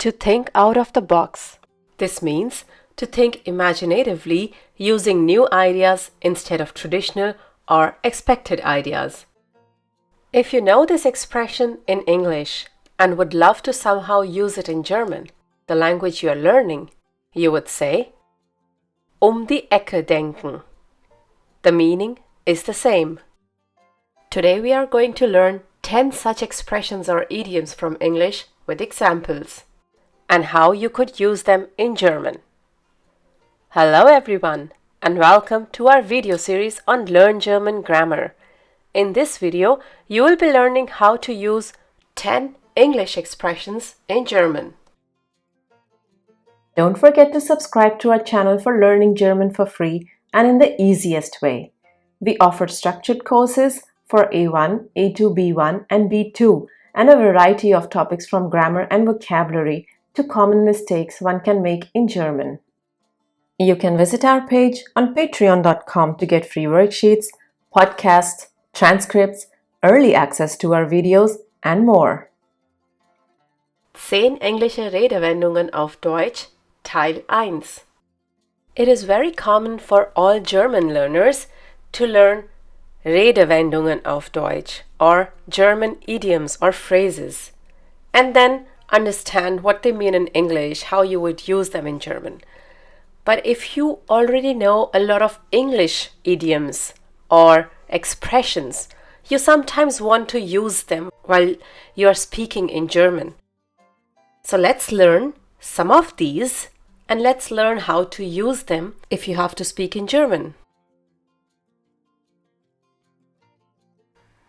to think out of the box. This means to think imaginatively using new ideas instead of traditional or expected ideas. If you know this expression in English and would love to somehow use it in German, the language you are learning, you would say, die Ecke denken. The meaning is the same. Today we are going to learn 10 such expressions or idioms from English with examples and how you could use them in German. Hello everyone and welcome to our video series on Learn German Grammar. In this video, you will be learning how to use 10 English expressions in German. Don't forget to subscribe to our channel for learning German for free and in the easiest way. We offer structured courses for A1, A2, B1 and B2 and a variety of topics from grammar and vocabulary to common mistakes one can make in German. You can visit our page on patreon.com to get free worksheets, podcasts, transcripts, early access to our videos and more. 10 englische Redewendungen auf Deutsch, Teil 1. It is very common for all German learners to learn Redewendungen auf Deutsch or German idioms or phrases and then understand what they mean in English, how you would use them in German. But if you already know a lot of English idioms or expressions, you sometimes want to use them while you are speaking in German. So let's learn some of these and let's learn how to use them if you have to speak in German.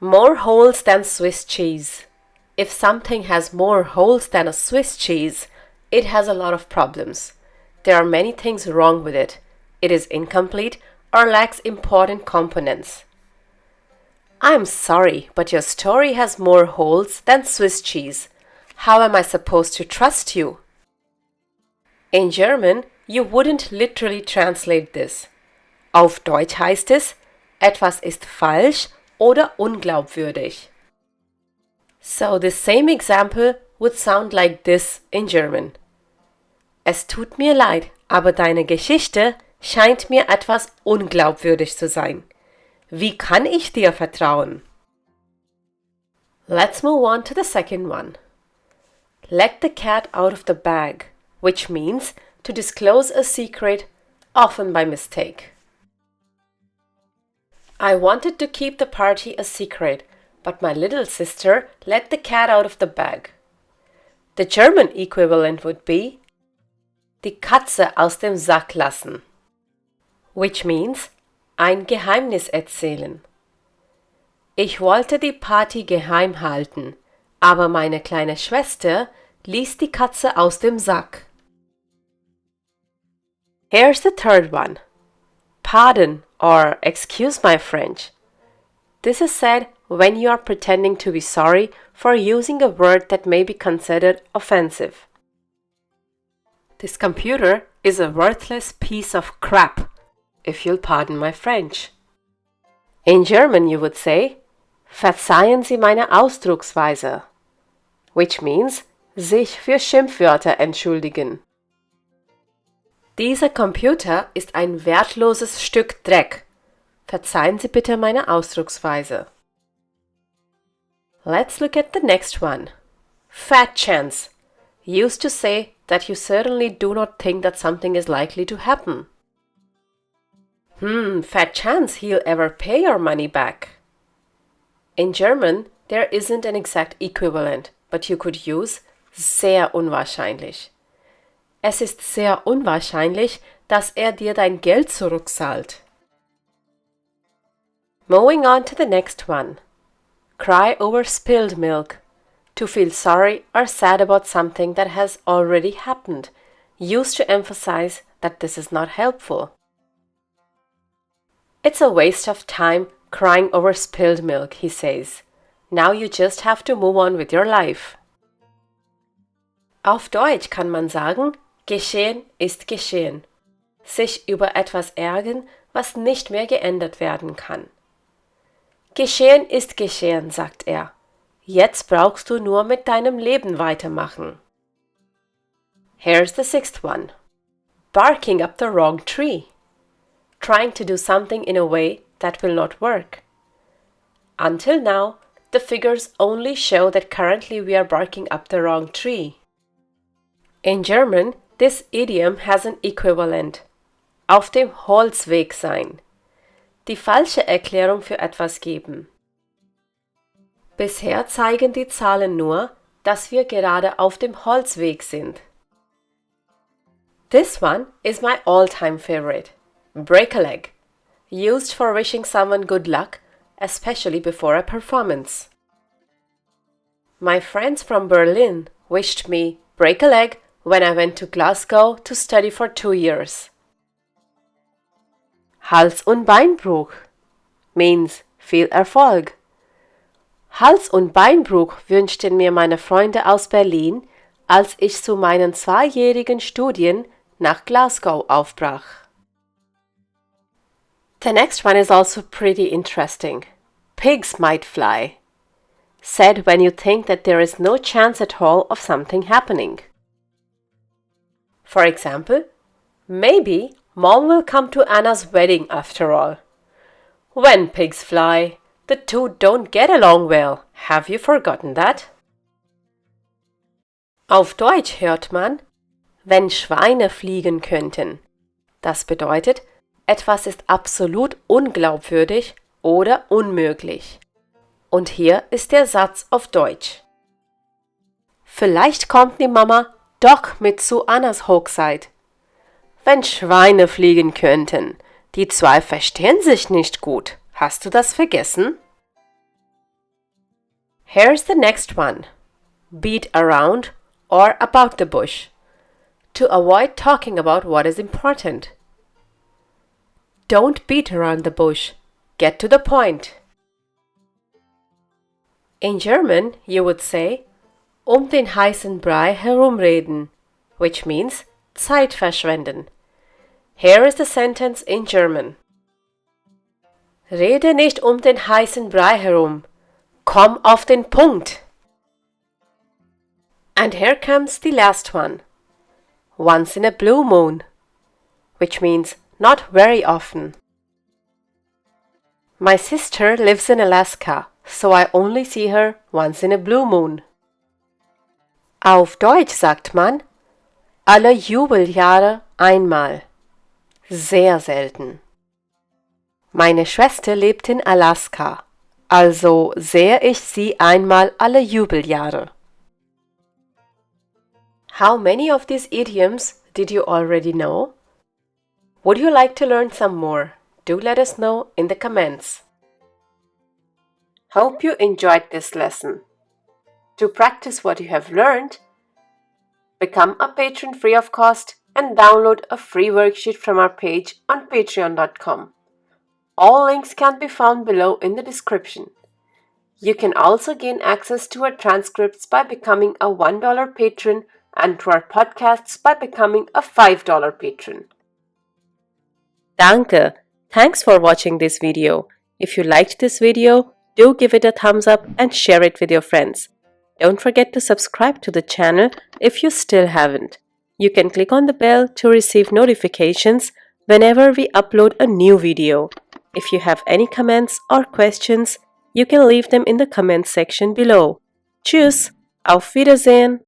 More holes than Swiss cheese. If something has more holes than a Swiss cheese, it has a lot of problems. There are many things wrong with it. It is incomplete or lacks important components. I'm sorry, but your story has more holes than Swiss cheese. How am I supposed to trust you? In German, you wouldn't literally translate this. Auf Deutsch heißt es, etwas ist falsch oder unglaubwürdig. So the same example would sound like this in German. Es tut mir leid, aber deine Geschichte scheint mir etwas unglaubwürdig zu sein. Wie kann ich dir vertrauen? Let's move on to the second one. Let the cat out of the bag, which means to disclose a secret, often by mistake. I wanted to keep the party a secret, but my little sister let the cat out of the bag. The German equivalent would be die Katze aus dem Sack lassen, which means ein Geheimnis erzählen. Ich wollte die Party geheim halten, aber meine kleine Schwester ließ die Katze aus dem Sack. Here's the third one. Pardon or excuse my French. This is said when you are pretending to be sorry for using a word that may be considered offensive. This computer is a worthless piece of crap, if you'll pardon my French. In German you would say, verzeihen Sie meine Ausdrucksweise, which means sich für Schimpfwörter entschuldigen. Dieser Computer ist ein wertloses Stück Dreck. Verzeihen Sie bitte meine Ausdrucksweise. Let's look at the next one. Fat chance. Used to say that you certainly do not think that something is likely to happen. Fat chance he'll ever pay your money back. In German, there isn't an exact equivalent, but you could use sehr unwahrscheinlich. Es ist sehr unwahrscheinlich, dass dir dein Geld zurückzahlt. Moving on to the next one. Cry over spilled milk. To feel sorry or sad about something that has already happened. Used to emphasize that this is not helpful. It's a waste of time crying over spilled milk, he says. Now you just have to move on with your life. Auf Deutsch kann man sagen, geschehen ist geschehen. Sich über etwas ärgern, was nicht mehr geändert werden kann. Geschehen ist geschehen, sagt er. Jetzt brauchst du nur mit deinem Leben weitermachen. Here's the sixth one. Barking up the wrong tree. Trying to do something in a way that will not work. Until now, the figures only show that currently we are barking up the wrong tree. In German, this idiom has an equivalent. Auf dem Holzweg sein. Die falsche Erklärung für etwas geben. Bisher zeigen die Zahlen nur, dass wir gerade auf dem Holzweg sind. This one is my all-time favorite. Break a leg. Used for wishing someone good luck, especially before a performance. My friends from Berlin wished me break a leg when I went to Glasgow to study for 2 years. Hals- und Beinbruch means viel Erfolg. Hals- und Beinbruch wünschten mir meine Freunde aus Berlin, als ich zu meinen 2-jährigen Studien nach Glasgow aufbrach. The next one is also pretty interesting. Pigs might fly. Said when you think that there is no chance at all of something happening. For example, maybe Mom will come to Anna's wedding after all. When pigs fly, the two don't get along well. Have you forgotten that? Auf Deutsch hört man, wenn Schweine fliegen könnten. Das bedeutet, etwas ist absolut unglaubwürdig oder unmöglich. Und hier ist der Satz auf Deutsch. Vielleicht kommt die Mama doch mit zu Annas Hochzeit. Wenn Schweine fliegen könnten. Die zwei verstehen sich nicht gut. Hast du das vergessen? Here's the next one. Beat around or about the bush. To avoid talking about what is important. Don't beat around the bush. Get to the point. In German, you would say, den heißen Brei herumreden, which means Zeit verschwenden. Here is the sentence in German. Rede nicht den heißen Brei herum. Komm auf den Punkt. And here comes the last one. Once in a blue moon, which means not very often. My sister lives in Alaska, so I only see her once in a blue moon. Auf Deutsch sagt man, alle Jubeljahre einmal. Sehr selten. Meine Schwester lebt in Alaska, also sehe ich sie einmal alle Jubeljahre. How many of these idioms did you already know? Would you like to learn some more? Do let us know in the comments. Hope you enjoyed this lesson. To practice what you have learned, become a patron free of cost and download a free worksheet from our page on patreon.com. All links can be found below in the description. You can also gain access to our transcripts by becoming a $1 patron and to our podcasts by becoming a $5 patron. Danke! Thanks for watching this video. If you liked this video, do give it a thumbs up and share it with your friends. Don't forget to subscribe to the channel if you still haven't. You can click on the bell to receive notifications whenever we upload a new video. If you have any comments or questions, you can leave them in the comments section below. Tschüss! Auf Wiedersehen!